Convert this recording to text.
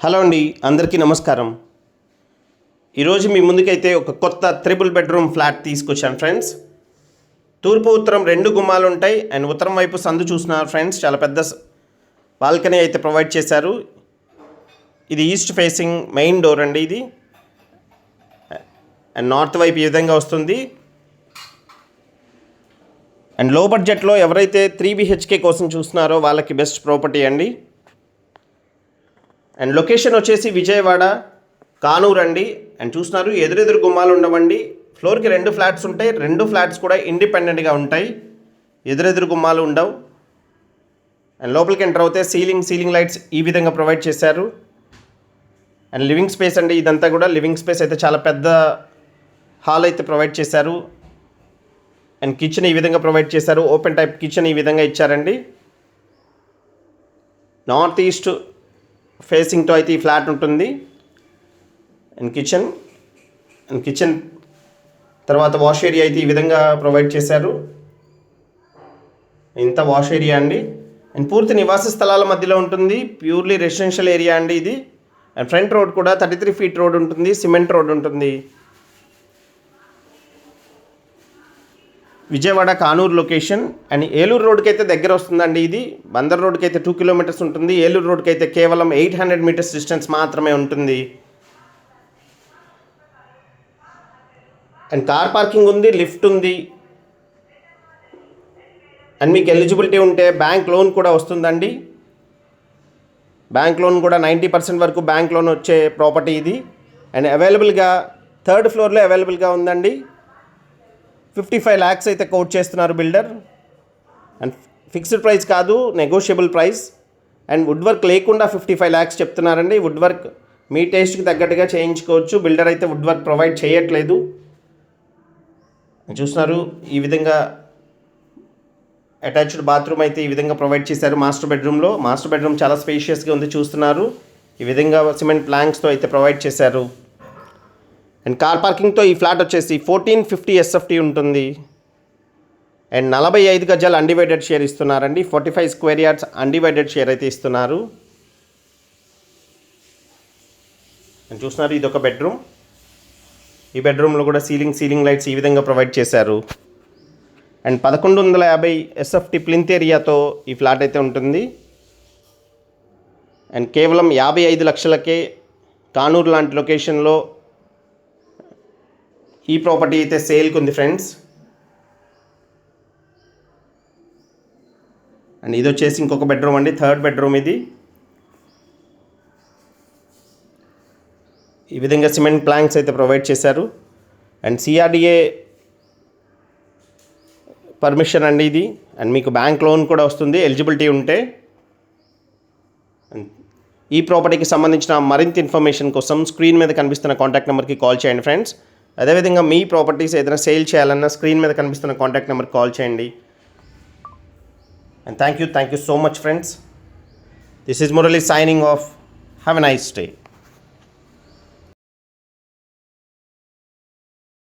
Hello అండి, అందరికీ నమస్కారం. ఈరోజు మీ ముందుకైతే ఒక కొత్త త్రిబుల్ బెడ్రూమ్ ఫ్లాట్ తీసుకొచ్చాను ఫ్రెండ్స్. తూర్పు ఉత్తరం 2 గుమ్మాలు ఉంటాయి అండ్ ఉత్తరం వైపు సందు చూస్తున్నారు ఫ్రెండ్స్. చాలా పెద్ద బాల్కనీ అయితే ప్రొవైడ్ చేశారు. ఇది ఈస్ట్ ఫేసింగ్ మెయిన్ డోర్ అండి ఇది. అండ్ నార్త్ వైపు ఈ విధంగా వస్తుంది. అండ్ లో బడ్జెట్లో ఎవరైతే 3 BHK కోసం చూస్తున్నారో వాళ్ళకి బెస్ట్ ప్రాపర్టీ అండి. అండ్ లొకేషన్ వచ్చేసి విజయవాడ కానూరు అండి. అండ్ చూస్తున్నారు ఎదురెదురు గుమ్మాలు ఉండవండి. ఫ్లోర్కి 2 ఫ్లాట్స్ ఉంటాయి. 2 ఫ్లాట్స్ కూడా ఇండిపెండెంట్గా ఉంటాయి, ఎదురెదురు గుమ్మాలు ఉండవు. అండ్ లోపలికి ఎంటర్ అవుతే సీలింగ్ లైట్స్ ఈ విధంగా ప్రొవైడ్ చేశారు. అండ్ లివింగ్ స్పేస్ అండి ఇదంతా కూడా. లివింగ్ స్పేస్ అయితే చాలా పెద్ద హాల్ అయితే ప్రొవైడ్ చేశారు. అండ్ కిచెన్ ఈ విధంగా ప్రొవైడ్ చేశారు. ఓపెన్ టైప్ కిచెన్ ఈ విధంగా ఇచ్చారండి. నార్త్ ఈస్ట్ ఫేసింగ్తో అయితే ఈ ఫ్లాట్ ఉంటుంది. అండ్ కిచెన్ తర్వాత వాష్ ఏరియా అయితే ఈ విధంగా ప్రొవైడ్ చేశారు. ఇంత వాష్ ఏరియా అండి. అండ్ పూర్తి నివాస స్థలాల మధ్యలో ఉంటుంది. ప్యూర్లీ రెసిడెన్షియల్ ఏరియా అండి ఇది. అండ్ ఫ్రంట్ రోడ్ కూడా 33 feet రోడ్ ఉంటుంది, సిమెంట్ రోడ్ ఉంటుంది. విజయవాడ కానూరు లొకేషన్. అండ్ ఏలూరు రోడ్కి అయితే దగ్గర వస్తుందండి ఇది. బందర్ రోడ్కి అయితే 2 kilometers ఉంటుంది. ఏలూరు రోడ్కి అయితే కేవలం 800 meters డిస్టెన్స్ మాత్రమే ఉంటుంది. అండ్ కార్ పార్కింగ్ ఉంది, లిఫ్ట్ ఉంది. అండ్ మీకు ఎలిజిబిలిటీ ఉంటే బ్యాంక్ లోన్ కూడా వస్తుందండి. బ్యాంక్ లోన్ కూడా 90% వరకు బ్యాంక్ లోన్ వచ్చే ప్రాపర్టీ ఇది. అండ్ అవైలబుల్గా 3rd floorలో అవైలబుల్గా ఉందండి. 55 lakhs అయితే కోట్ చేస్తున్నారు బిల్డర్. అండ్ ఫిక్స్డ్ ప్రైస్ కాదు, negotiable price. And wood work లేకుండా 55 lakhs చెప్తున్నారండి. వుడ్ వర్క్ మీ టేస్ట్కి తగ్గట్టుగా చేయించుకోవచ్చు. బిల్డర్ అయితే వుడ్ వర్క్ ప్రొవైడ్ చేయట్లేదు. చూస్తున్నారు ఈ విధంగా అటాచ్డ్ బాత్రూమ్ అయితే ఈ విధంగా ప్రొవైడ్ చేశారు మాస్టర్ బెడ్రూమ్లో. మాస్టర్ బెడ్రూమ్ చాలా స్పేషియస్గా ఉంది చూస్తున్నారు. ఈ విధంగా సిమెంట్ ప్లాంక్స్తో అయితే ప్రొవైడ్ చేశారు. అండ్ కార్ పార్కింగ్తో ఈ ఫ్లాట్ వచ్చేసి 1450 SFT ఉంటుంది. అండ్ 45 గజాలు అన్డివైడెడ్ షేర్ ఇస్తున్నారండి. 45 square yards అన్డివైడెడ్ షేర్ అయితే ఇస్తున్నారు. అండ్ చూస్తున్నారు ఇది ఒక బెడ్రూమ్. ఈ బెడ్రూమ్లో కూడా సీలింగ్ లైట్స్ ఈ విధంగా ప్రొవైడ్ చేశారు. అండ్ 1150 SFT ప్లింత్ ఏరియాతో ఈ ఫ్లాట్ అయితే ఉంటుంది. అండ్ కేవలం 55 లక్షలకే కానూరు లాంటి లొకేషన్లో ఈ ప్రాపర్టీ అయితే సేల్కి ఉంది ఫ్రెండ్స్. అండ్ ఇది వచ్చేసి ఇంకొక బెడ్రూమ్ అండి, 3rd బెడ్రూమ్ ఇది. ఈ విధంగా సిమెంట్ ప్లాంక్స్ అయితే ప్రొవైడ్ చేశారు. అండ్ CRDA పర్మిషన్ అండి ఇది. అండ్ మీకు బ్యాంక్ లోన్ కూడా వస్తుంది ఎలిజిబిలిటీ ఉంటే. ఈ ప్రాపర్టీకి సంబంధించిన మరింత ఇన్ఫర్మేషన్ కోసం స్క్రీన్ మీద కనిపిస్తున్న కాంటాక్ట్ నెంబర్కి కాల్ చేయండి ఫ్రెండ్స్. అదేవిధంగా మీ ప్రాపర్టీస్ ఏదైనా సేల్ చేయాలన్నా స్క్రీన్ మీద కనిపిస్తున్న కాంటాక్ట్ నెంబర్కి కాల్ చేయండి. And thank you so much friends. This is Murali signing off. Have a nice day.